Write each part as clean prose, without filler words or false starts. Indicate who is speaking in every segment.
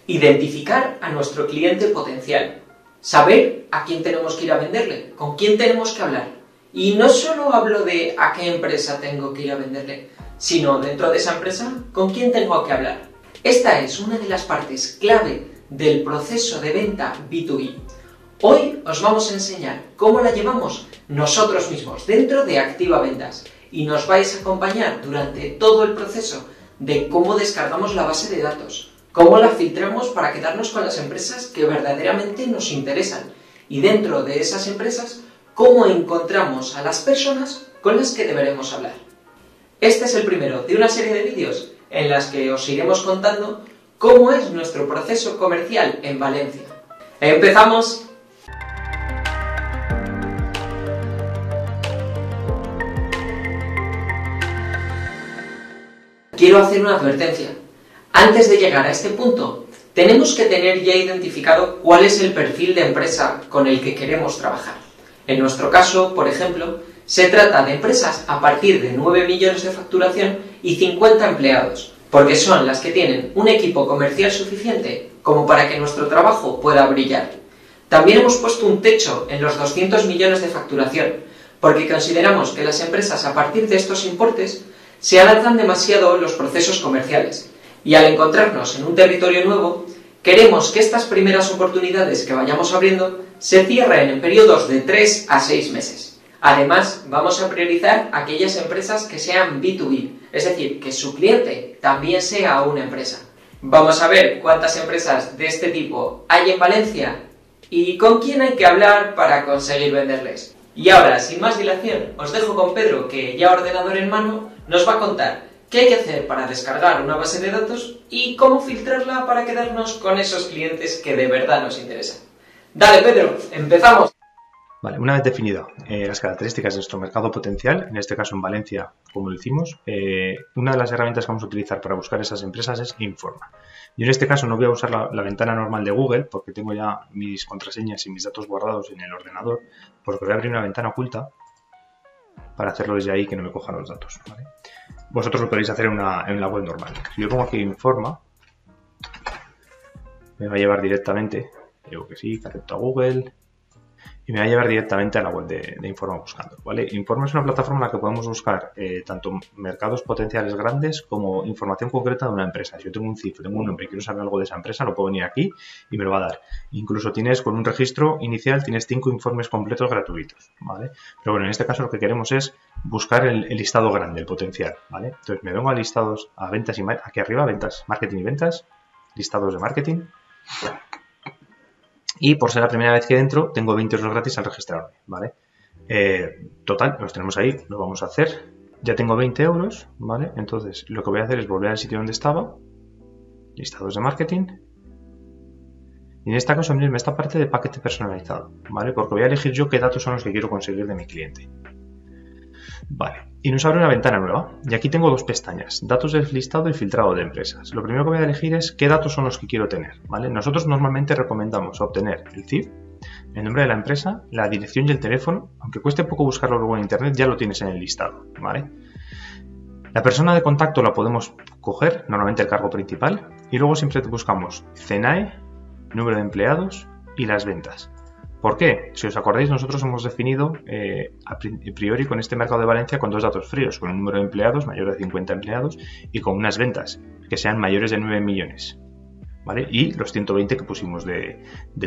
Speaker 1: Identificar a nuestro cliente potencial. Saber a quién tenemos que ir a venderle, con quién tenemos que hablar. Y no solo hablo de a qué empresa tengo que ir a venderle, sino dentro de esa empresa, con quién tengo que hablar. Esta es una de las partes clave del proceso de venta B2B. Hoy os vamos a enseñar cómo la llevamos nosotros mismos dentro de Activa Ventas y nos vais a acompañar durante todo el proceso de cómo descargamos la base de datos, cómo la filtramos para quedarnos con las empresas que verdaderamente nos interesan y dentro de esas empresas cómo encontramos a las personas con las que deberemos hablar. Este es el primero de una serie de vídeos en las que os iremos contando cómo es nuestro proceso comercial en Valencia. ¡Empezamos! Quiero hacer una advertencia. Antes de llegar a este punto, tenemos que tener ya identificado cuál es el perfil de empresa con el que queremos trabajar. En nuestro caso, por ejemplo, se trata de empresas a partir de 9 millones de facturación y 50 empleados, porque son las que tienen un equipo comercial suficiente como para que nuestro trabajo pueda brillar. También hemos puesto un techo en los 200 millones de facturación, porque consideramos que las empresas a partir de estos importes se alargan demasiado los procesos comerciales y al encontrarnos en un territorio nuevo, queremos que estas primeras oportunidades que vayamos abriendo se cierren en periodos de 3 a 6 meses. Además, vamos a priorizar aquellas empresas que sean B2B, es decir, que su cliente también sea una empresa. Vamos a ver cuántas empresas de este tipo hay en Valencia y con quién hay que hablar para conseguir venderles. Y ahora, sin más dilación, os dejo con Pedro, que ya ordenador en mano, nos va a contar qué hay que hacer para descargar una base de datos y cómo filtrarla para quedarnos con esos clientes que de verdad nos interesan. Dale, Pedro, empezamos.
Speaker 2: Vale, una vez definido las características de nuestro mercado potencial, en este caso en Valencia, como lo hicimos, una de las herramientas que vamos a utilizar para buscar esas empresas es Informa. Yo en este caso no voy a usar la ventana normal de Google porque tengo ya mis contraseñas y mis datos guardados en el ordenador, porque voy a abrir una ventana oculta para hacerlo desde ahí que no me cojan los datos, ¿vale? Vosotros lo podéis hacer en la web normal. Si yo pongo aquí Informa, me va a llevar directamente, digo que sí, que acepto a Google, y me va a llevar directamente a la web de Informa buscando, ¿vale? Informa es una plataforma en la que podemos buscar tanto mercados potenciales grandes como información concreta de una empresa. Si yo tengo un CIF, tengo un nombre y quiero saber algo de esa empresa, lo puedo venir aquí y me lo va a dar. Incluso tienes, con un registro inicial, tienes 5 informes completos gratuitos, ¿vale? Pero bueno, en este caso lo que queremos es buscar el listado grande, el potencial, ¿vale? Entonces me vengo a listados, a ventas y aquí arriba, ventas, marketing y ventas, listados de marketing. Y por ser la primera vez que entro, tengo 20 euros gratis al registrarme, ¿vale? Total, los tenemos ahí, lo vamos a hacer. Ya tengo 20 euros, ¿vale? Entonces, lo que voy a hacer es volver al sitio donde estaba, listados de marketing. Y en este caso, abrirme esta parte de paquete personalizado, ¿vale? Porque voy a elegir yo qué datos son los que quiero conseguir de mi cliente. Vale, y nos abre una ventana nueva. Y aquí tengo dos pestañas, datos del listado y filtrado de empresas. Lo primero que voy a elegir es qué datos son los que quiero tener, ¿vale? Nosotros normalmente recomendamos obtener el CIF, el nombre de la empresa, la dirección y el teléfono. Aunque cueste poco buscarlo luego en internet, ya lo tienes en el listado, ¿vale? La persona de contacto la podemos coger, normalmente el cargo principal, y luego siempre buscamos CNAE, número de empleados y las ventas. ¿Por qué? Si os acordáis, nosotros hemos definido a priori con este mercado de Valencia con dos datos fríos, con un número de empleados mayor de 50 empleados y con unas ventas que sean mayores de 9 millones, ¿vale? Y los 120 que pusimos de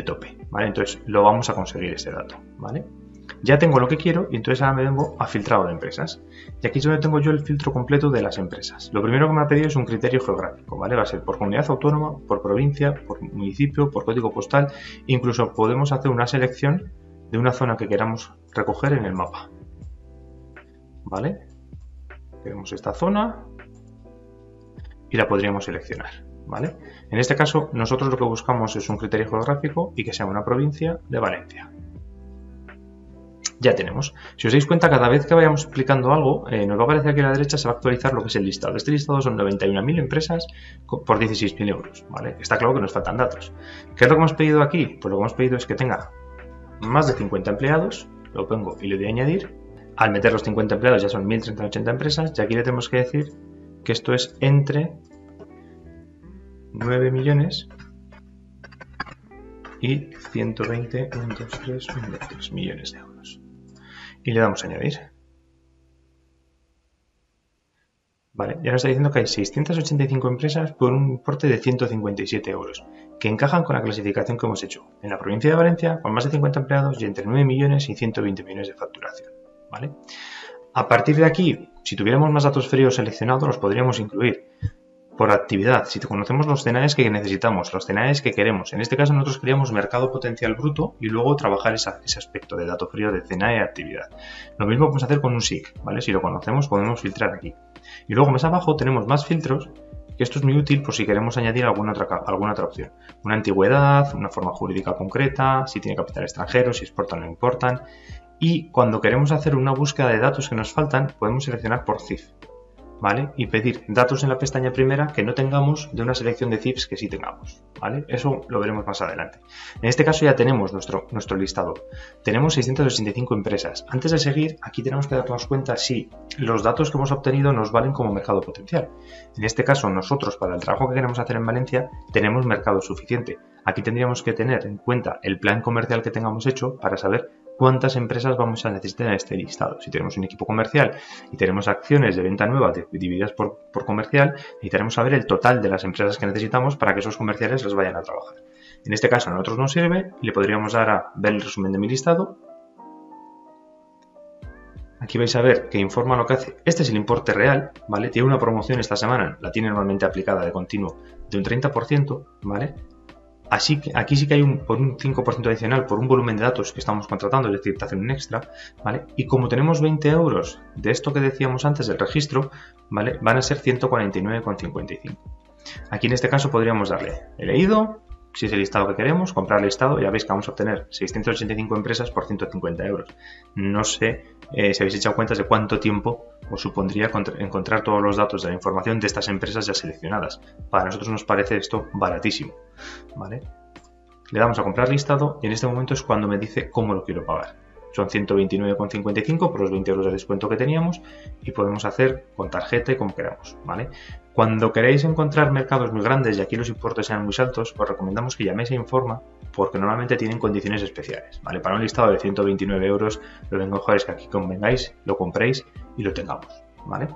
Speaker 2: tope, ¿vale? Entonces lo vamos a conseguir este dato, ¿vale? Ya tengo lo que quiero y entonces ahora me vengo a filtrado de empresas. Y aquí es donde tengo yo el filtro completo de las empresas. Lo primero que me ha pedido es un criterio geográfico, ¿vale? Va a ser por comunidad autónoma, por provincia, por municipio, por código postal. Incluso podemos hacer una selección de una zona que queramos recoger en el mapa, ¿vale? Queremos esta zona y la podríamos seleccionar, ¿vale? En este caso, nosotros lo que buscamos es un criterio geográfico y que sea una provincia de Valencia. Ya tenemos. Si os dais cuenta, cada vez que vayamos explicando algo, nos va a aparecer aquí a la derecha, se va a actualizar lo que es el listado. Este listado son 91.000 empresas por 16.000 euros, ¿vale? Está claro que nos faltan datos. ¿Qué es lo que hemos pedido aquí? Pues lo que hemos pedido es que tenga más de 50 empleados, lo pongo y le doy a añadir. Al meter los 50 empleados ya son 1.380 empresas y aquí le tenemos que decir que esto es entre 9 millones y 120, 1, 2, 3, 1, 2, 3 millones de euros. Y le damos a añadir. Vale, ya nos está diciendo que hay 685 empresas por un importe de 157 euros, que encajan con la clasificación que hemos hecho en la provincia de Valencia, con más de 50 empleados y entre 9 millones y 120 millones de facturación. ¿Vale? A partir de aquí, si tuviéramos más datos fríos seleccionados, los podríamos incluir por actividad. Si conocemos los CNAEs que necesitamos, los CNAEs que queremos. En este caso nosotros queríamos mercado potencial bruto y luego trabajar ese aspecto de dato frío de CNAE actividad. Lo mismo podemos hacer con un SIC, ¿vale? Si lo conocemos podemos filtrar aquí. Y luego más abajo tenemos más filtros, que esto es muy útil por si queremos añadir alguna otra opción. Una antigüedad, una forma jurídica concreta, si tiene capital extranjero, si exportan o no importan. Y cuando queremos hacer una búsqueda de datos que nos faltan, podemos seleccionar por CIF, ¿vale? Y pedir datos en la pestaña primera que no tengamos de una selección de CIFs que sí tengamos, ¿vale? Eso lo veremos más adelante. En este caso ya tenemos nuestro listado. Tenemos 685 empresas. Antes de seguir, aquí tenemos que darnos cuenta si los datos que hemos obtenido nos valen como mercado potencial. En este caso, nosotros, para el trabajo que queremos hacer en Valencia, tenemos mercado suficiente. Aquí tendríamos que tener en cuenta el plan comercial que tengamos hecho para saber cuántas empresas vamos a necesitar en este listado. Si tenemos un equipo comercial y tenemos acciones de venta nueva divididas por comercial, necesitaremos saber el total de las empresas que necesitamos para que esos comerciales los vayan a trabajar. En este caso a nosotros nos sirve y le podríamos dar a ver el resumen de mi listado. Aquí vais a ver que informa lo que hace. Este es el importe real, ¿vale? Tiene una promoción esta semana, la tiene normalmente aplicada de continuo de un 30%, ¿vale? Así que aquí sí que hay un 5% adicional por un volumen de datos que estamos contratando, es decir, te hacen un extra, ¿vale? Y como tenemos 20 euros de esto que decíamos antes del registro, ¿vale? Van a ser 149,55. Aquí en este caso podríamos darle he leído, si es el listado que queremos, comprar listado, ya veis que vamos a obtener 685 empresas por 150 euros. No sé si habéis echado cuentas de cuánto tiempo os supondría encontrar todos los datos de la información de estas empresas ya seleccionadas. Para nosotros nos parece esto baratísimo, ¿vale? Le damos a comprar listado y en este momento es cuando me dice cómo lo quiero pagar. Son 129,55 por los 20 euros de descuento que teníamos y podemos hacer con tarjeta y como queramos, ¿vale? Cuando queréis encontrar mercados muy grandes y aquí los importes sean muy altos, os recomendamos que llaméis a Informa porque normalmente tienen condiciones especiales, ¿vale? Para un listado de 129 euros, lo mejor es que aquí convengáis, lo compréis y lo tengamos, ¿vale?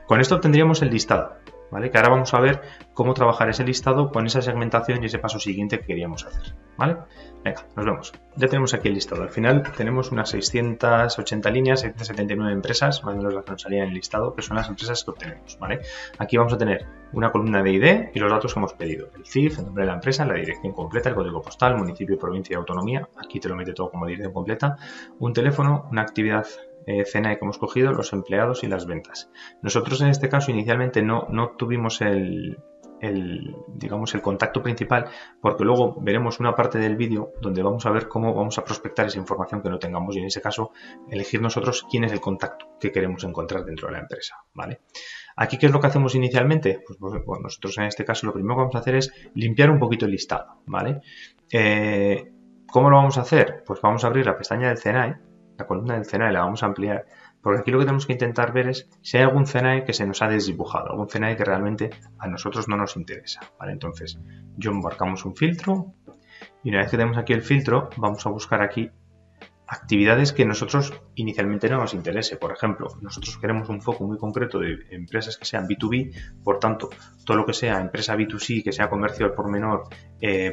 Speaker 2: Con esto obtendríamos el listado, ¿vale? Que ahora vamos a ver cómo trabajar ese listado con esa segmentación y ese paso siguiente que queríamos hacer, ¿vale? Venga, nos vemos. Ya tenemos aquí el listado. Al final tenemos unas 680 líneas, 679 empresas, más o menos las que nos salían en el listado, que son las empresas que obtenemos, ¿vale? Aquí vamos a tener una columna de ID y los datos que hemos pedido. El CIF, el nombre de la empresa, la dirección completa, el código postal, municipio, provincia y autonomía. Aquí te lo mete todo como dirección completa. Un teléfono, una actividad CNAE que hemos cogido, los empleados y las ventas. Nosotros en este caso inicialmente no tuvimos el contacto principal porque luego veremos una parte del vídeo donde vamos a ver cómo vamos a prospectar esa información que no tengamos y en ese caso elegir nosotros quién es el contacto que queremos encontrar dentro de la empresa, ¿vale? Aquí, ¿qué es lo que hacemos inicialmente? Pues bueno, nosotros en este caso lo primero que vamos a hacer es limpiar un poquito el listado, ¿vale? ¿Cómo lo vamos a hacer? Pues vamos a abrir la pestaña del CNAE, la columna del CNAE la vamos a ampliar, porque aquí lo que tenemos que intentar ver es si hay algún CNAE que se nos ha desdibujado, algún CNAE que realmente a nosotros no nos interesa, ¿vale? Entonces, marcamos un filtro y una vez que tenemos aquí el filtro, vamos a buscar aquí actividades que nosotros inicialmente no nos interese. Por ejemplo, nosotros queremos un foco muy concreto de empresas que sean B2B, por tanto, todo lo que sea empresa B2C, que sea comercio al por menor,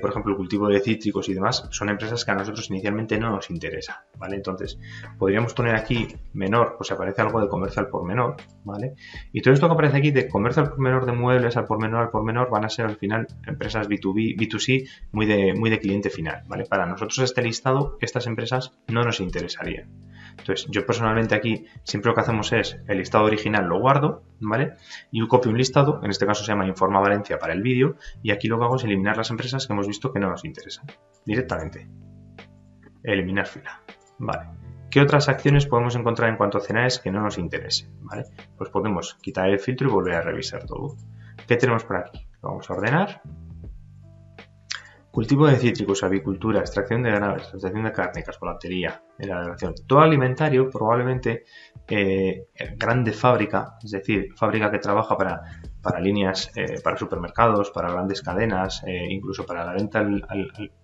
Speaker 2: por ejemplo, el cultivo de cítricos y demás, son empresas que a nosotros inicialmente no nos interesa, ¿vale? Entonces, podríamos poner aquí menor, pues si aparece algo de comercio al por menor, ¿vale? Y todo esto que aparece aquí de comercio al por menor, de muebles al por menor, van a ser al final empresas B2B, B2C, muy de cliente final, ¿vale? Para nosotros este listado, estas empresas no nos interesarían. Entonces, yo personalmente aquí siempre lo que hacemos es el listado original lo guardo, ¿vale? Y copio un listado, en este caso se llama Informa Valencia para el vídeo, y aquí lo que hago es eliminar las empresas que hemos visto que no nos interesan. Directamente. Eliminar fila. Vale. ¿Qué otras acciones podemos encontrar en cuanto a CNAEs que no nos interesen? ¿Vale? Pues podemos quitar el filtro y volver a revisar todo. ¿Qué tenemos por aquí? Lo vamos a ordenar. Cultivo de cítricos, avicultura, extracción de ganado, extracción de carne, cascolatería, elaboración. Todo alimentario, probablemente grande fábrica, es decir, fábrica que trabaja para para líneas, para supermercados, para grandes cadenas, incluso para la venta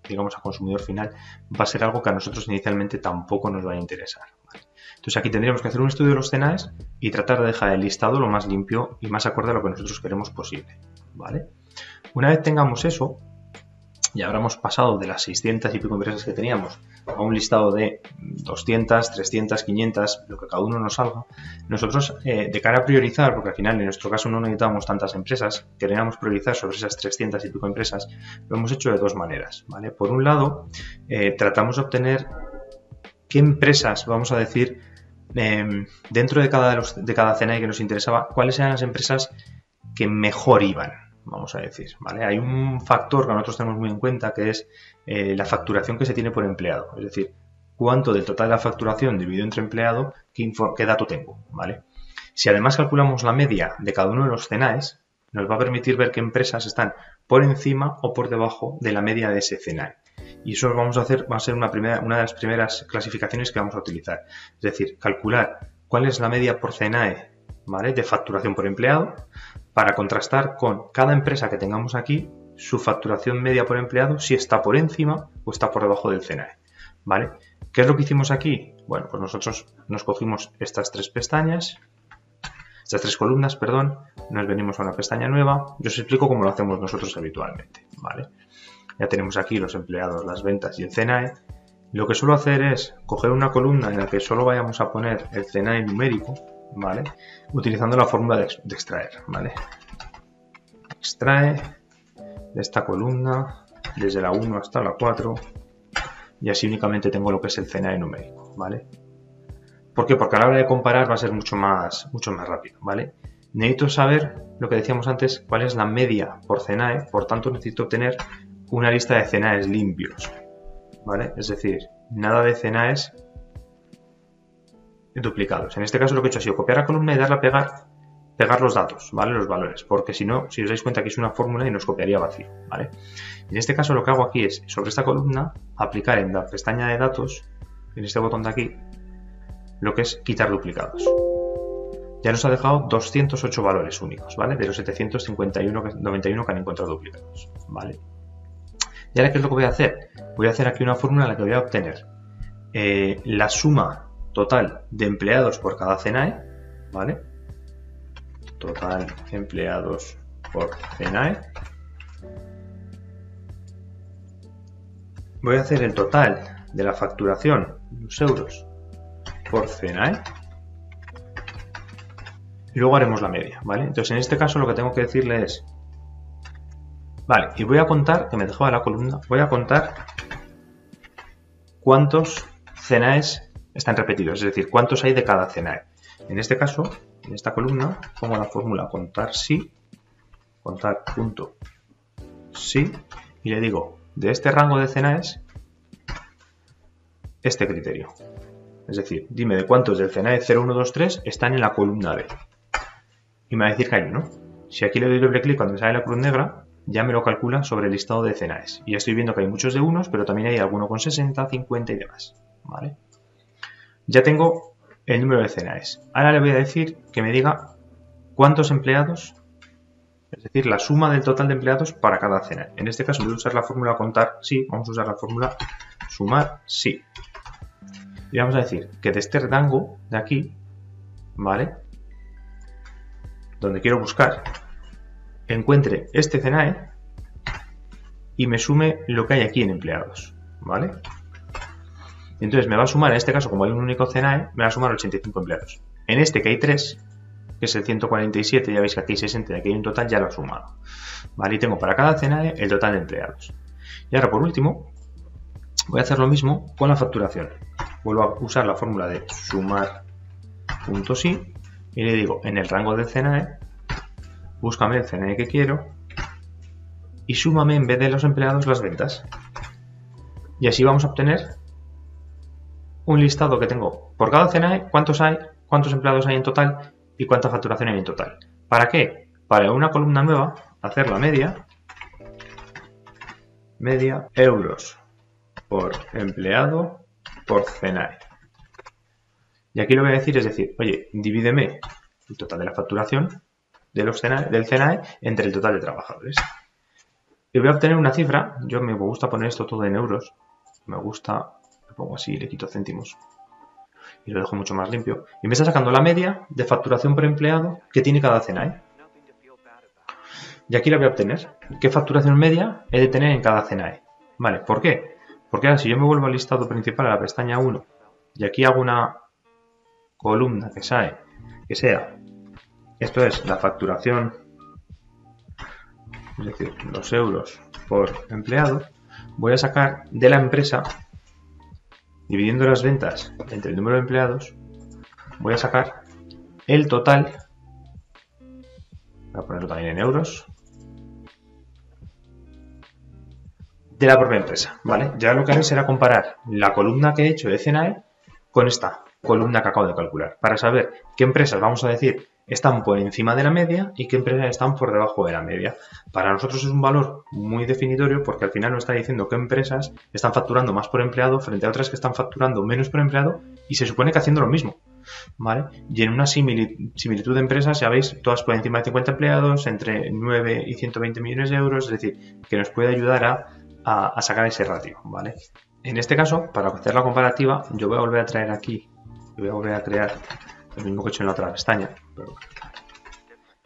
Speaker 2: digamos, a consumidor final, va a ser algo que a nosotros inicialmente tampoco nos va a interesar, ¿vale? Entonces aquí tendríamos que hacer un estudio de los CNAEs y tratar de dejar el listado lo más limpio y más acorde a lo que nosotros queremos posible, ¿vale? Una vez tengamos eso, ya habremos pasado de las 600 y pico empresas que teníamos a un listado de 200, 300, 500, lo que cada uno nos salga. Nosotros, de cara a priorizar, porque al final en nuestro caso no necesitábamos tantas empresas, queríamos priorizar sobre esas 300 y pico empresas, lo hemos hecho de dos maneras, ¿vale? Por un lado, tratamos de obtener qué empresas, vamos a decir, dentro de cada CNAE que nos interesaba, cuáles eran las empresas que mejor iban, vamos a decir, ¿vale? Hay un factor que nosotros tenemos muy en cuenta que es la facturación que se tiene por empleado, es decir, cuánto del total de la facturación dividido entre empleado, qué dato tengo, ¿vale? Si además calculamos la media de cada uno de los CNAEs, nos va a permitir ver qué empresas están por encima o por debajo de la media de ese CNAE. Y eso vamos a hacer, va a ser una de las primeras clasificaciones que vamos a utilizar, es decir, calcular cuál es la media por CNAE, ¿vale?, de facturación por empleado, para contrastar con cada empresa que tengamos aquí su facturación media por empleado, si está por encima o está por debajo del CNAE, ¿vale? ¿Qué es lo que hicimos aquí? Bueno, pues nosotros nos cogimos estas tres columnas, perdón, nos venimos a una pestaña nueva, yo os explico cómo lo hacemos nosotros habitualmente, ¿vale? Ya tenemos aquí los empleados, las ventas y el CNAE. Lo que suelo hacer es coger una columna en la que solo vayamos a poner el CNAE numérico, ¿vale?, utilizando la fórmula de extraer, ¿vale? Extrae de esta columna desde la 1 hasta la 4 y así únicamente tengo lo que es el CNAE numérico, ¿vale? ¿Por qué? Porque a la hora de comparar va a ser mucho más rápido, ¿vale? Necesito saber lo que decíamos antes, cuál es la media por CNAE, por tanto necesito obtener una lista de CNAEs limpios, ¿vale? Es decir, nada de CNAEs duplicados. En este caso lo que he hecho ha sido copiar la columna y darle a pegar los datos, ¿vale?, los valores, porque si no, si os dais cuenta que es una fórmula y nos copiaría vacío, ¿vale? En este caso lo que hago aquí es, sobre esta columna, aplicar en la pestaña de datos, en este botón de aquí, lo que es quitar duplicados. Ya nos ha dejado 208 valores únicos, ¿vale?, de los 751 que han encontrado duplicados, ¿vale? ¿Y ahora qué es lo que voy a hacer? Voy a hacer aquí una fórmula en la que voy a obtener la suma total de empleados por cada CNAE, ¿vale? Total empleados por CNAE. Voy a hacer el total de la facturación, los euros, por CNAE. Y luego haremos la media, ¿vale? Entonces, en este caso lo que tengo que decirle es, vale, y voy a contar, que me dejaba la columna, voy a contar cuántos CNAEs están repetidos, es decir, cuántos hay de cada CNAE. En este caso, en esta columna, pongo la fórmula contar punto sí, y le digo, de este rango de CNAEs, este criterio. Es decir, dime de cuántos del CNAE 0, 1, 2, 3 están en la columna B. Y me va a decir que hay uno. Si aquí le doy doble clic cuando me sale la cruz negra, ya me lo calcula sobre el listado de CNAEs. Y ya estoy viendo que hay muchos de unos, pero también hay alguno con 60, 50 y demás, ¿vale? Ya tengo el número de CNAEs. Ahora le voy a decir que me diga cuántos empleados, es decir, la suma del total de empleados para cada CNAE. En este caso, voy a usar la fórmula contar sí, vamos a usar la fórmula sumar sí. Y vamos a decir que de este rango de aquí, ¿vale?, donde quiero buscar, encuentre este CNAE y me sume lo que hay aquí en empleados, ¿vale? Entonces me va a sumar, en este caso, como hay un único CNAE, me va a sumar 85 empleados. En este que hay 3, que es el 147, ya veis que aquí hay 60 y aquí hay un total, ya lo he sumado, ¿vale? Y tengo para cada CNAE el total de empleados. Y ahora, por último, voy a hacer lo mismo con la facturación. Vuelvo a usar la fórmula de sumar punto sí y le digo, en el rango del CNAE, búscame el CNAE que quiero y súmame en vez de los empleados las ventas. Y así vamos a obtener un listado que tengo por cada CNAE, cuántos hay, cuántos empleados hay en total y cuánta facturación hay en total. ¿Para qué? Para una columna nueva, hacer la media euros por empleado por CNAE. Y aquí lo que voy a decir es decir, oye, divídeme el total de la facturación del CNAE entre el total de trabajadores. Y voy a obtener una cifra. Yo me gusta poner esto todo en euros. Me gusta, lo pongo así, le quito céntimos y lo dejo mucho más limpio. Y me está sacando la media de facturación por empleado que tiene cada CNAE. Y aquí la voy a obtener. ¿Qué facturación media he de tener en cada CNAE? Vale, ¿por qué? Porque ahora si yo me vuelvo al listado principal, a la pestaña 1, y aquí hago una columna que sea, esto es la facturación, es decir, los euros por empleado, voy a sacar de la empresa, dividiendo las ventas entre el número de empleados, voy a sacar el total, voy a ponerlo también en euros, de la propia empresa, ¿vale? Ya lo que haré será comparar la columna que he hecho de CNAE con esta columna que acabo de calcular, para saber qué empresas, vamos a decir, están por encima de la media y qué empresas están por debajo de la media. Para nosotros es un valor muy definitorio porque al final nos está diciendo qué empresas están facturando más por empleado frente a otras que están facturando menos por empleado y se supone que haciendo lo mismo, ¿vale? Y en una similitud de empresas, ya veis, todas por encima de 50 empleados, entre 9 y 120 millones de euros, es decir, que nos puede ayudar a sacar ese ratio, ¿vale? En este caso, para hacer la comparativa, yo voy a volver a traer aquí, voy a volver a crear lo mismo que he hecho en la otra pestaña,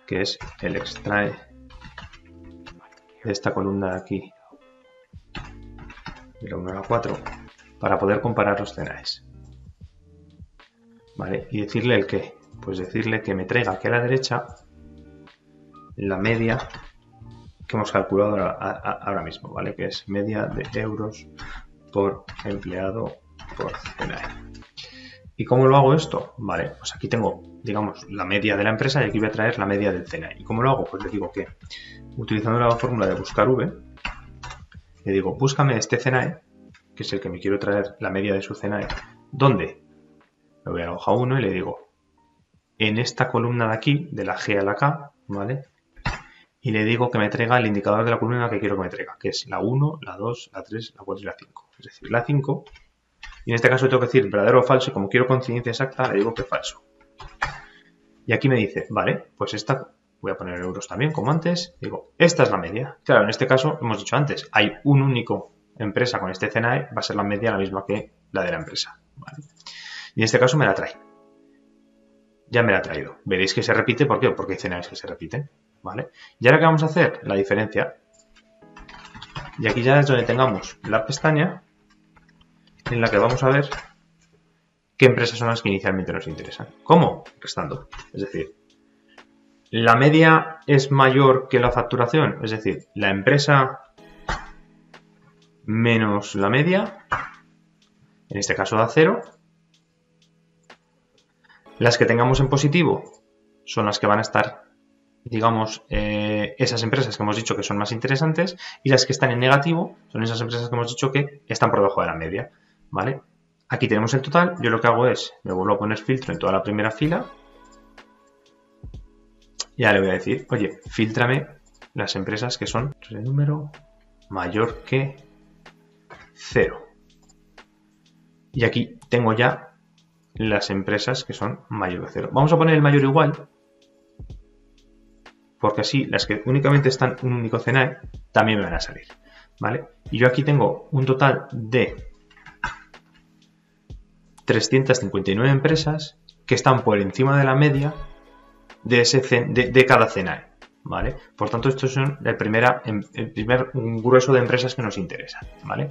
Speaker 2: que es el extrae de esta columna de aquí, de la 1 a la 4, para poder comparar los CNAEs. ¿Vale? Y decirle el qué, pues decirle que me traiga aquí a la derecha la media que hemos calculado ahora mismo, ¿vale? Que es media de euros por empleado por CNAE. ¿Y cómo lo hago esto? Vale, pues aquí tengo, digamos, la media de la empresa y aquí voy a traer la media del CNAE. ¿Y cómo lo hago? Pues le digo que, utilizando la fórmula de buscar V, le digo, búscame este CNAE, que es el que me quiero traer la media de su CNAE. ¿Dónde? Me voy a la hoja 1 y le digo, en esta columna de aquí, de la G a la K, ¿vale? Y le digo que me traiga el indicador de la columna que quiero que me traiga, que es la 1, la 2, la 3, la 4 y la 5. Es decir, la 5. Y en este caso tengo que decir verdadero o falso, y como quiero coincidencia exacta, le digo que falso. Y aquí me dice, vale, pues esta, voy a poner euros también, como antes, digo, esta es la media. Claro, en este caso, hemos dicho antes, hay un único empresa con este CNAE, va a ser la media la misma que la de la empresa, ¿vale? Y en este caso me la trae. Ya me la ha traído. Veréis que se repite, ¿por qué? Porque hay CNAEs que se repiten, ¿vale? Y ahora, ¿qué vamos a hacer? La diferencia. Y aquí ya es donde tengamos la pestaña en la que vamos a ver qué empresas son las que inicialmente nos interesan. ¿Cómo? Restando. Es decir, la media es mayor que la facturación. Es decir, la empresa menos la media, en este caso da 0. Las que tengamos en positivo son las que van a estar, digamos, esas empresas que hemos dicho que son más interesantes, y las que están en negativo son esas empresas que hemos dicho que están por debajo de la media, ¿vale? Aquí tenemos el total. Yo lo que hago es, me vuelvo a poner filtro en toda la primera fila y ahora le voy a decir, oye, fíltrame las empresas que son de número mayor que 0. Y aquí tengo ya las empresas que son mayor que 0. Vamos a poner el mayor igual, porque así las que únicamente están un único CNAE también me van a salir, ¿vale? Y yo aquí tengo un total de 359 empresas que están por encima de la media de cada CNAE, ¿vale? Por tanto, estos son el primer grueso de empresas que nos interesan, ¿vale?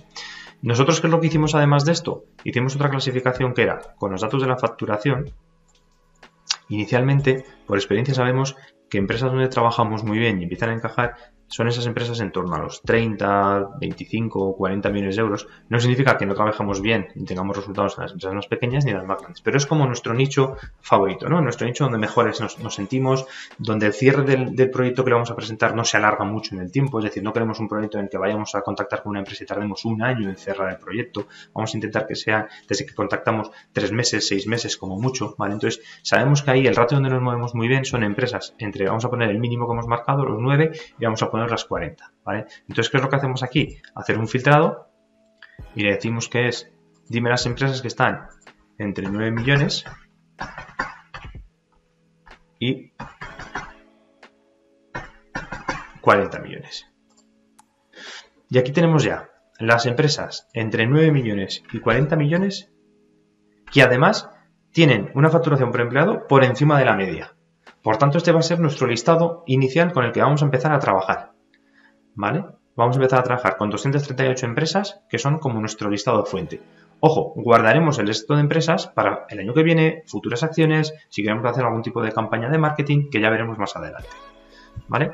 Speaker 2: Nosotros, ¿qué es lo que hicimos además de esto? Hicimos otra clasificación que era con los datos de la facturación. Inicialmente, por experiencia sabemos que empresas donde trabajamos muy bien y empiezan a encajar son esas empresas en torno a los 30, 25 o 40 millones de euros. No significa que no trabajemos bien y tengamos resultados en las empresas más pequeñas ni en las más grandes, pero es como nuestro nicho favorito, ¿no? Nuestro nicho donde mejores nos sentimos, donde el cierre del proyecto que le vamos a presentar no se alarga mucho en el tiempo. Es decir, no queremos un proyecto en el que vayamos a contactar con una empresa y tardemos un año en cerrar el proyecto. Vamos a intentar que sea desde que contactamos 3 meses, 6 meses como mucho, ¿vale? Entonces, sabemos que ahí el ratio donde nos movemos muy bien son empresas entre, vamos a poner el mínimo que hemos marcado, los 9, y vamos a poner las 40, ¿vale? Entonces, ¿qué es lo que hacemos aquí? Hacer un filtrado y le decimos que es, dime las empresas que están entre 9 millones y 40 millones. Y aquí tenemos ya las empresas entre 9 millones y 40 millones que además tienen una facturación por empleado por encima de la media. Por tanto, este va a ser nuestro listado inicial con el que vamos a empezar a trabajar, ¿vale? Vamos a empezar a trabajar con 238 empresas que son como nuestro listado fuente. Ojo, guardaremos el resto de empresas para el año que viene, futuras acciones, si queremos hacer algún tipo de campaña de marketing, que ya veremos más adelante, ¿vale?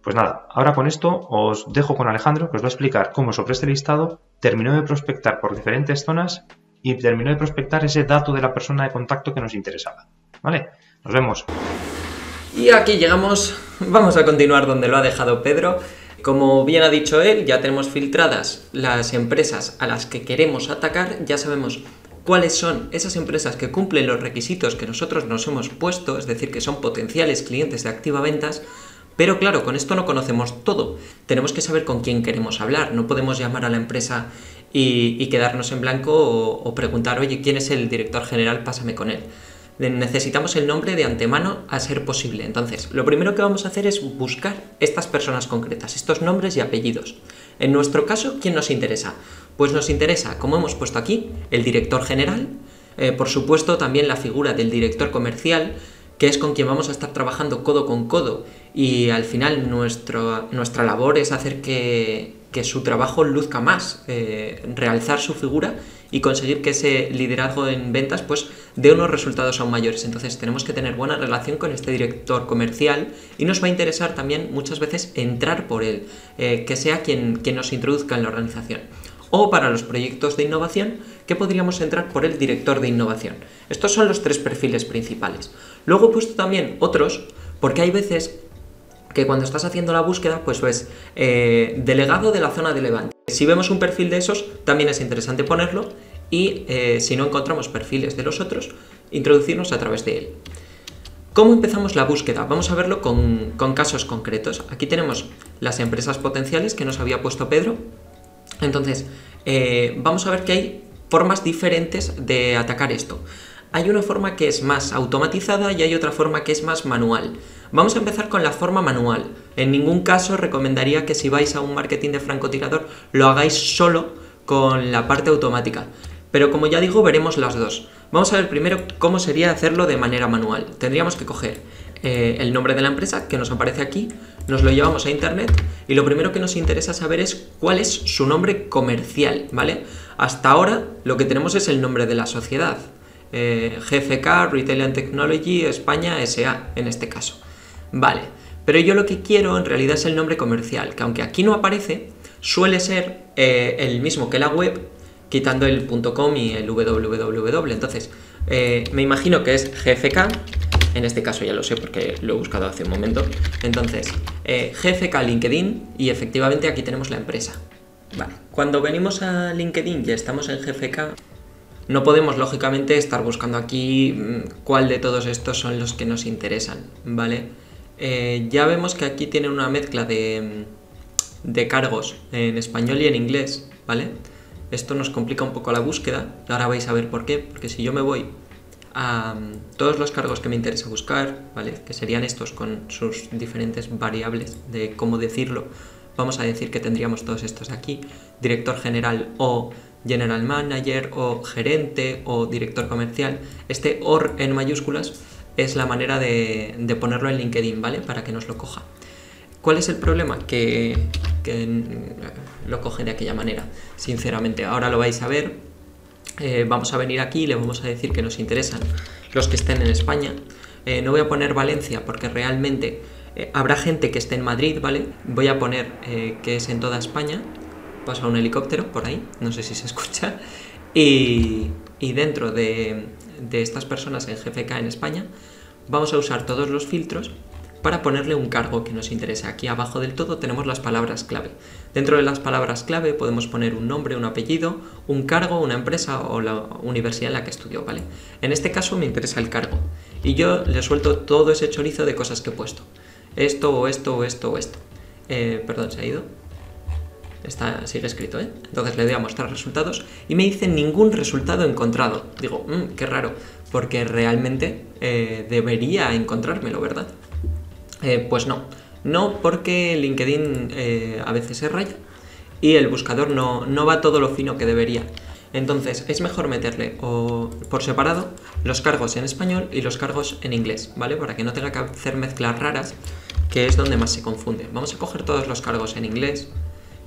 Speaker 2: Pues nada, ahora con esto os dejo con Alejandro, que os va a explicar cómo sobre este listado terminó de prospectar por diferentes zonas y terminó de prospectar ese dato de la persona de contacto que nos interesaba, ¿vale? Nos vemos.
Speaker 1: Y aquí llegamos, vamos a continuar donde lo ha dejado Pedro. Como bien ha dicho él, ya tenemos filtradas las empresas a las que queremos atacar, ya sabemos cuáles son esas empresas que cumplen los requisitos que nosotros nos hemos puesto, es decir, que son potenciales clientes de Activaventas, pero claro, con esto no conocemos todo. Tenemos que saber con quién queremos hablar, no podemos llamar a la empresa y quedarnos en blanco o preguntar, oye, ¿quién es el director general? Pásame con él. Necesitamos el nombre de antemano a ser posible. Entonces, lo primero que vamos a hacer es buscar estas personas concretas, estos nombres y apellidos. En nuestro caso, ¿quién nos interesa? Pues nos interesa, como hemos puesto aquí, el director general, por supuesto también la figura del director comercial, que es con quien vamos a estar trabajando codo con codo, y al final nuestra labor es hacer que su trabajo luzca más, realzar su figura y conseguir que ese liderazgo en ventas pues dé unos resultados aún mayores. Entonces tenemos que tener buena relación con este director comercial y nos va a interesar también muchas veces entrar por él, que sea quien nos introduzca en la organización. O para los proyectos de innovación, que podríamos entrar por el director de innovación. Estos son los 3 perfiles principales. Luego he puesto también otros, porque hay veces que cuando estás haciendo la búsqueda, pues ves delegado de la zona de Levante. Si vemos un perfil de esos, también es interesante ponerlo y si no encontramos perfiles de los otros, introducirnos a través de él. ¿Cómo empezamos la búsqueda? Vamos a verlo con casos concretos. Aquí tenemos las empresas potenciales que nos había puesto Pedro. Entonces, vamos a ver que hay formas diferentes de atacar esto. Hay una forma que es más automatizada y hay otra forma que es más manual. Vamos a empezar con la forma manual. En ningún caso recomendaría que si vais a un marketing de francotirador lo hagáis solo con la parte automática. Pero como ya digo, veremos las dos. Vamos a ver primero cómo sería hacerlo de manera manual. Tendríamos que coger el nombre de la empresa que nos aparece aquí, nos lo llevamos a internet y lo primero que nos interesa saber es cuál es su nombre comercial, ¿vale? Hasta ahora lo que tenemos es el nombre de la sociedad. GFK, Retail and Technology, España, SA, en este caso. Vale, pero yo lo que quiero en realidad es el nombre comercial, que aunque aquí no aparece, suele ser el mismo que la web, quitando el .com y el www. Entonces, me imagino que es GFK, en este caso ya lo sé porque lo he buscado hace un momento. Entonces, GFK LinkedIn y efectivamente aquí tenemos la empresa. Vale, cuando venimos a LinkedIn y estamos en GFK, no podemos, lógicamente, estar buscando aquí cuál de todos estos son los que nos interesan, ¿vale? Ya vemos que aquí tienen una mezcla de cargos en español y en inglés, ¿vale? Esto nos complica un poco la búsqueda, ahora vais a ver por qué, porque si yo me voy a todos los cargos que me interesa buscar, ¿vale? Que serían estos con sus diferentes variables de cómo decirlo, vamos a decir que tendríamos todos estos de aquí, director general o general manager o gerente o director comercial. Este OR en mayúsculas es la manera de ponerlo en LinkedIn, ¿vale? Para que nos lo coja. ¿Cuál es el problema? Que lo coge de aquella manera, sinceramente. Ahora lo vais a ver. Vamos a venir aquí y le vamos a decir que nos interesan los que estén en España. No voy a poner Valencia porque realmente habrá gente que esté en Madrid, ¿vale? Voy a poner que es en toda España. Pasa un helicóptero por ahí, no sé si se escucha. Y dentro de estas personas en GFK en España, vamos a usar todos los filtros para ponerle un cargo que nos interese. Aquí abajo del todo tenemos las palabras clave. Dentro de las palabras clave podemos poner un nombre, un apellido, un cargo, una empresa o la universidad en la que estudió, ¿vale? En este caso me interesa el cargo y yo le suelto todo ese chorizo de cosas que he puesto. Esto o esto o esto o esto. Perdón, ¿se ha ido? Sigue escrito, ¿eh? Entonces le doy a mostrar resultados y me dice ningún resultado encontrado. Digo, qué raro, porque realmente debería encontrármelo, ¿verdad? Pues no, No, porque LinkedIn a veces se raya y el buscador no va todo lo fino que debería. Entonces es mejor meterle por separado los cargos en español y los cargos en inglés, ¿vale? Para que no tenga que hacer mezclas raras, que es donde más se confunde. Vamos a coger todos los cargos en inglés.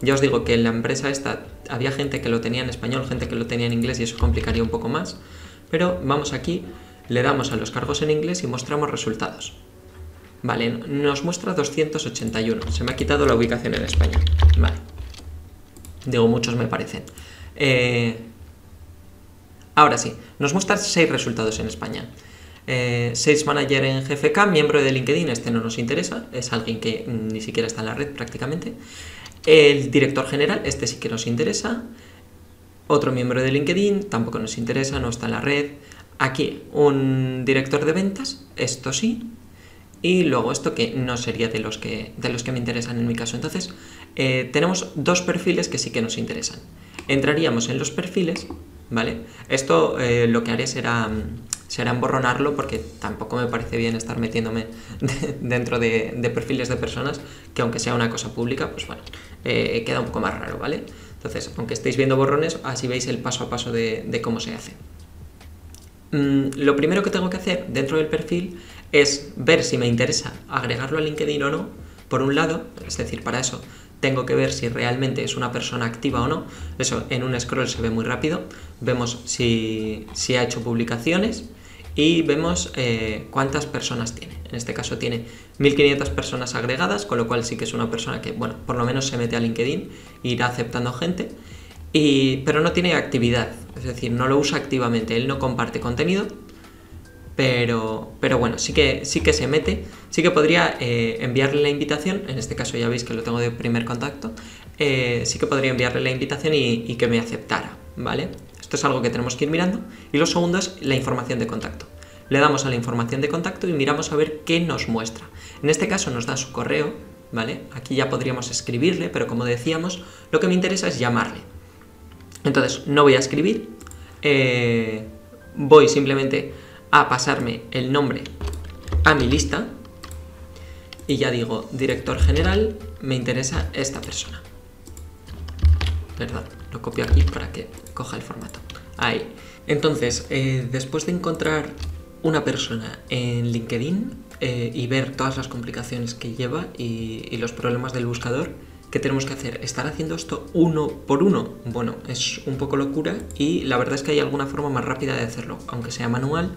Speaker 1: Ya os digo que en la empresa esta había gente que lo tenía en español, gente que lo tenía en inglés y eso complicaría un poco más. Pero vamos aquí, le damos a los cargos en inglés y mostramos resultados. Vale, nos muestra 281. Se me ha quitado la ubicación en español. Vale. Digo, muchos me parecen. Ahora sí, nos muestra 6 resultados en España. Sales Manager en GFK, miembro de LinkedIn, este no nos interesa, es alguien que ni siquiera está en la red prácticamente. El director general, este sí que nos interesa. Otro miembro de LinkedIn, tampoco nos interesa, no está en la red. Aquí un director de ventas, esto sí. Y luego esto que no sería de los que me interesan en mi caso. Entonces, tenemos 2 perfiles que sí que nos interesan. Entraríamos en los perfiles, ¿vale? Esto lo que haré será emborronarlo porque tampoco me parece bien estar metiéndome dentro de perfiles de personas que aunque sea una cosa pública, pues bueno, queda un poco más raro, ¿vale? Entonces, aunque estéis viendo borrones, así veis el paso a paso de cómo se hace. Lo primero que tengo que hacer dentro del perfil es ver si me interesa agregarlo a LinkedIn o no, por un lado, es decir, para eso tengo que ver si realmente es una persona activa o no. Eso en un scroll se ve muy rápido, vemos si ha hecho publicaciones y vemos cuántas personas tiene. En este caso tiene 1500 personas agregadas, con lo cual sí que es una persona que, bueno, por lo menos se mete a LinkedIn e irá aceptando gente, pero no tiene actividad, es decir, no lo usa activamente, él no comparte contenido, pero bueno, sí que se mete, sí que podría enviarle la invitación, en este caso ya veis que lo tengo de primer contacto, sí que podría enviarle la invitación y que me aceptara, ¿vale? Esto es algo que tenemos que ir mirando. Y lo segundo es la información de contacto. Le damos a la información de contacto y miramos a ver qué nos muestra. En este caso nos da su correo, ¿vale? Aquí ya podríamos escribirle, pero como decíamos, lo que me interesa es llamarle. Entonces no voy a escribir, voy simplemente a pasarme el nombre a mi lista y ya digo, director general, me interesa esta persona. Perdón, lo copio aquí para que coja el formato. Ahí. Entonces, después de encontrar una persona en LinkedIn y ver todas las complicaciones que lleva y los problemas del buscador, ¿qué tenemos que hacer? ¿Estar haciendo esto uno por uno? Bueno, es un poco locura y la verdad es que hay alguna forma más rápida de hacerlo, aunque sea manual.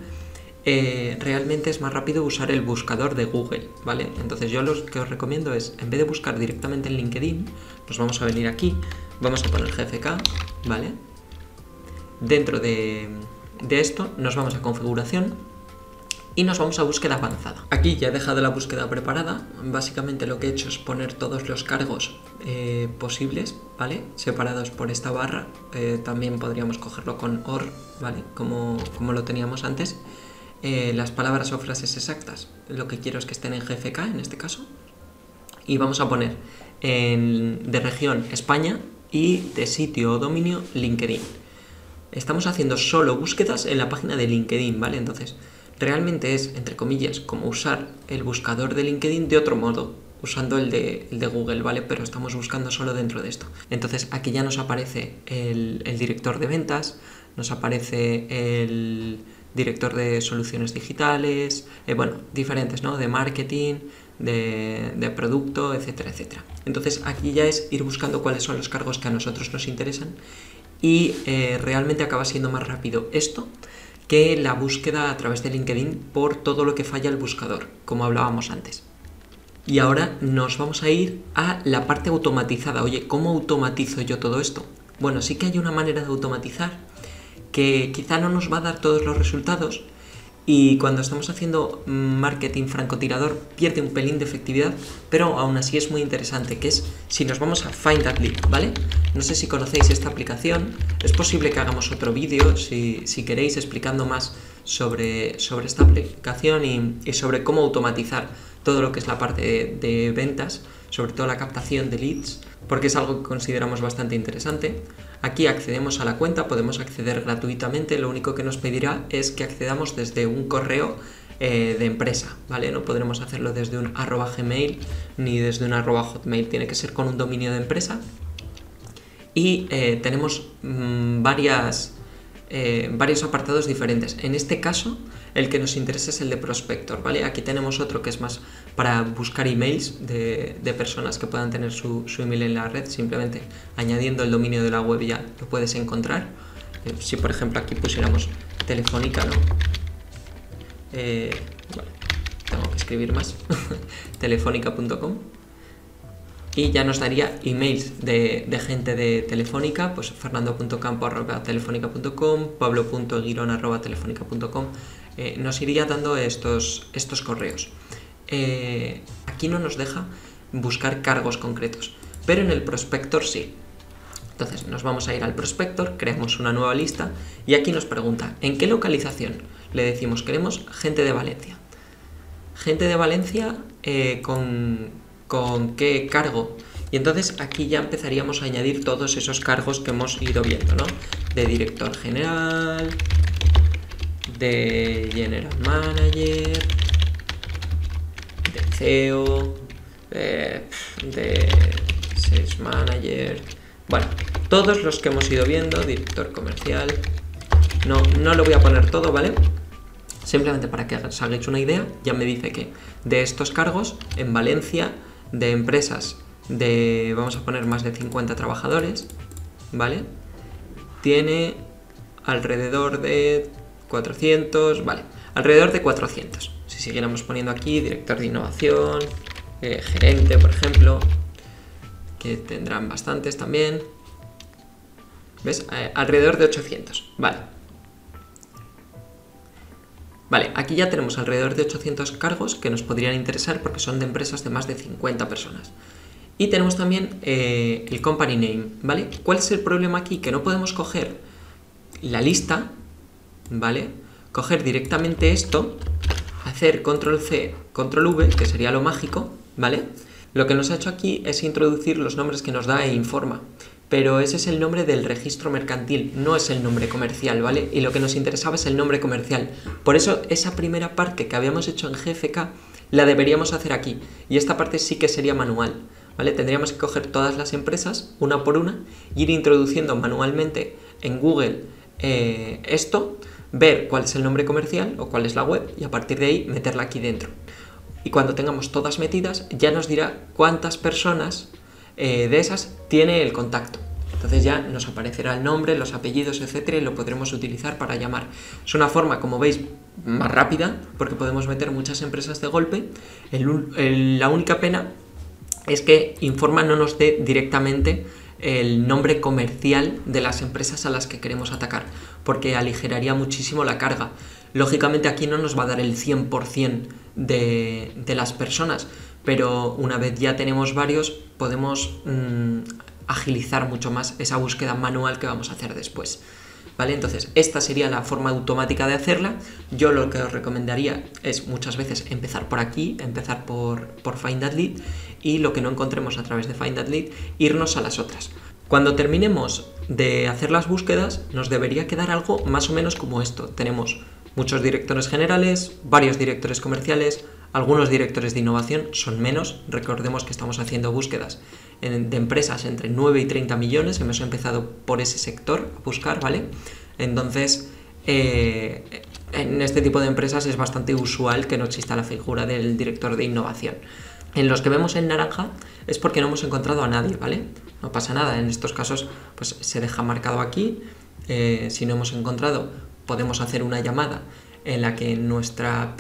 Speaker 1: Realmente es más rápido usar el buscador de Google, ¿vale? Entonces yo lo que os recomiendo es, en vez de buscar directamente en LinkedIn, nos vamos a venir aquí, vamos a poner GFK, ¿vale? Dentro de esto nos vamos a configuración y nos vamos a búsqueda avanzada. Aquí ya he dejado la búsqueda preparada, básicamente lo que he hecho es poner todos los cargos posibles, ¿vale? Separados por esta barra, también podríamos cogerlo con OR, ¿vale? Como lo teníamos antes. Las palabras o frases exactas, lo que quiero es que estén en GFK en este caso, y vamos a poner de región España y de sitio o dominio LinkedIn. Estamos haciendo solo búsquedas en la página de LinkedIn, ¿vale? Entonces realmente es, entre comillas, como usar el buscador de LinkedIn de otro modo, usando el de Google, ¿vale? Pero estamos buscando solo dentro de esto. Entonces aquí ya nos aparece el director de ventas, nos aparece el director de soluciones digitales, bueno, diferentes, ¿no? De marketing, de producto, etcétera, etcétera. Entonces aquí ya es ir buscando cuáles son los cargos que a nosotros nos interesan y realmente acaba siendo más rápido esto que la búsqueda a través de LinkedIn por todo lo que falla el buscador, como hablábamos antes. Y ahora nos vamos a ir a la parte automatizada. Oye, ¿cómo automatizo yo todo esto? Bueno, sí que hay una manera de automatizar que quizá no nos va a dar todos los resultados y cuando estamos haciendo marketing francotirador pierde un pelín de efectividad, pero aún así es muy interesante, que es si nos vamos a Find That Lead, ¿vale? No sé si conocéis esta aplicación, es posible que hagamos otro vídeo si queréis explicando más sobre esta aplicación y sobre cómo automatizar todo lo que es la parte de ventas, sobre todo la captación de leads, porque es algo que consideramos bastante interesante. Aquí accedemos a la cuenta, podemos acceder gratuitamente, lo único que nos pedirá es que accedamos desde un correo de empresa, ¿vale? No podremos hacerlo desde un @gmail ni desde un @hotmail, tiene que ser con un dominio de empresa. Y tenemos varios apartados diferentes. En este caso, el que nos interesa es el de prospector, ¿vale? Aquí tenemos otro que es más para buscar emails de personas que puedan tener su email en la red. Simplemente añadiendo el dominio de la web ya lo puedes encontrar. Si por ejemplo aquí pusiéramos Telefónica, ¿no? Vale, tengo que escribir más. Telefónica.com. Y ya nos daría emails de gente de Telefónica, pues fernando.campo@telefónica.com, pablo.guiron@telefónica.com. Nos iría dando estos correos. Aquí no nos deja buscar cargos concretos, pero en el prospector sí. Entonces nos vamos a ir al prospector, creamos una nueva lista y aquí nos pregunta ¿en qué localización? Le decimos queremos gente de Valencia. Gente de Valencia con qué cargo. Y entonces aquí ya empezaríamos a añadir todos esos cargos que hemos ido viendo, ¿no? De director general, de general manager, de CEO, de sales manager, bueno, todos los que hemos ido viendo, director comercial. No lo voy a poner todo, ¿vale? Simplemente para que os hagáis una idea, ya me dice que de estos cargos en Valencia, de empresas de, vamos a poner más de 50 trabajadores, ¿vale? Tiene alrededor de 400, vale, alrededor de 400. Si siguiéramos poniendo aquí, director de innovación, gerente, por ejemplo, que tendrán bastantes también, ¿ves? Alrededor de 800, vale. Vale, aquí ya tenemos alrededor de 800 cargos que nos podrían interesar porque son de empresas de más de 50 personas. Y tenemos también el company name, ¿vale? ¿Cuál es el problema aquí? Que no podemos coger la lista, ¿vale? Coger directamente esto, hacer control C, control V, que sería lo mágico, ¿vale? Lo que nos ha hecho aquí es introducir los nombres que nos da e informa. Pero ese es el nombre del registro mercantil, no es el nombre comercial, ¿vale? Y lo que nos interesaba es el nombre comercial. Por eso esa primera parte que habíamos hecho en GFK la deberíamos hacer aquí. Y esta parte sí que sería manual, ¿vale? Tendríamos que coger todas las empresas, una por una, y ir introduciendo manualmente en Google esto, ver cuál es el nombre comercial o cuál es la web y a partir de ahí meterla aquí dentro. Y cuando tengamos todas metidas ya nos dirá cuántas personas de esas tiene el contacto. Entonces ya nos aparecerá el nombre, los apellidos, etcétera, y lo podremos utilizar para llamar. Es una forma, como veis, más rápida, porque podemos meter muchas empresas de golpe. La única pena es que Informa no nos dé directamente el nombre comercial de las empresas a las que queremos atacar, porque aligeraría muchísimo la carga. Lógicamente aquí no nos va a dar el 100% de las personas, pero una vez ya tenemos varios, podemos agilizar mucho más esa búsqueda manual que vamos a hacer después, ¿vale? Entonces, esta sería la forma automática de hacerla. Yo lo que os recomendaría es muchas veces empezar por aquí, empezar por Find That Lead, y lo que no encontremos a través de Find That Lead, irnos a las otras. Cuando terminemos de hacer las búsquedas, nos debería quedar algo más o menos como esto. Tenemos muchos directores generales, varios directores comerciales, algunos directores de innovación, son menos. Recordemos que estamos haciendo búsquedas de empresas entre 9 y 30 millones, hemos empezado por ese sector a buscar, ¿vale? Entonces, en este tipo de empresas es bastante usual que no exista la figura del director de innovación. En los que vemos en naranja es porque no hemos encontrado a nadie, ¿vale? No pasa nada, en estos casos pues se deja marcado aquí. Si no hemos encontrado, podemos hacer una llamada en la que nuestro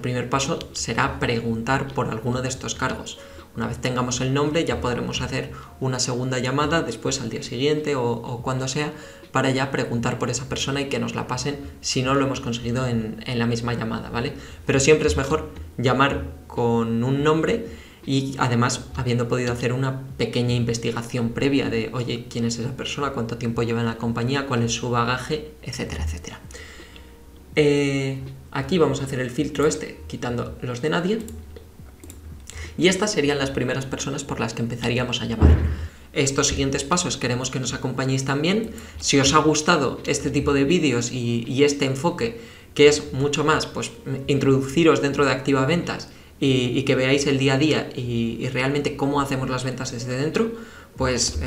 Speaker 1: primer paso será preguntar por alguno de estos cargos. Una vez tengamos el nombre ya podremos hacer una segunda llamada después al día siguiente o cuando sea para ya preguntar por esa persona y que nos la pasen si no lo hemos conseguido en la misma llamada, ¿vale? Pero siempre es mejor llamar con un nombre y además habiendo podido hacer una pequeña investigación previa de oye, ¿quién es esa persona? ¿Cuánto tiempo lleva en la compañía? ¿Cuál es su bagaje? Etcétera, etcétera. Aquí vamos a hacer el filtro quitando los de nadie. Y estas serían las primeras personas por las que empezaríamos a llamar. Estos siguientes pasos queremos que nos acompañéis también. Si os ha gustado este tipo de vídeos y este enfoque, que es mucho más, pues introduciros dentro de Activa Ventas y que veáis el día a día y realmente cómo hacemos las ventas desde dentro, pues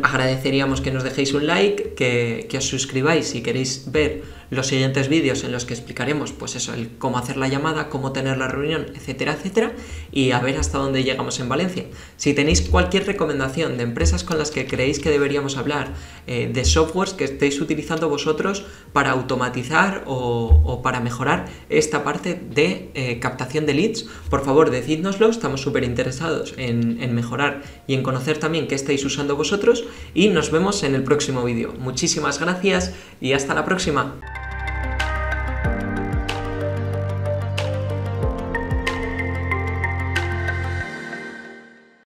Speaker 1: agradeceríamos que nos dejéis un like, que os suscribáis si queréis ver los siguientes vídeos en los que explicaremos pues eso, el cómo hacer la llamada, cómo tener la reunión, etcétera, etcétera, y a ver hasta dónde llegamos en Valencia. Si tenéis cualquier recomendación de empresas con las que creéis que deberíamos hablar, de softwares que estéis utilizando vosotros para automatizar o para mejorar esta parte de captación de leads, por favor decídnoslo, estamos súper interesados en mejorar y en conocer también qué estáis usando vosotros, y nos vemos en el próximo vídeo. Muchísimas gracias y hasta la próxima.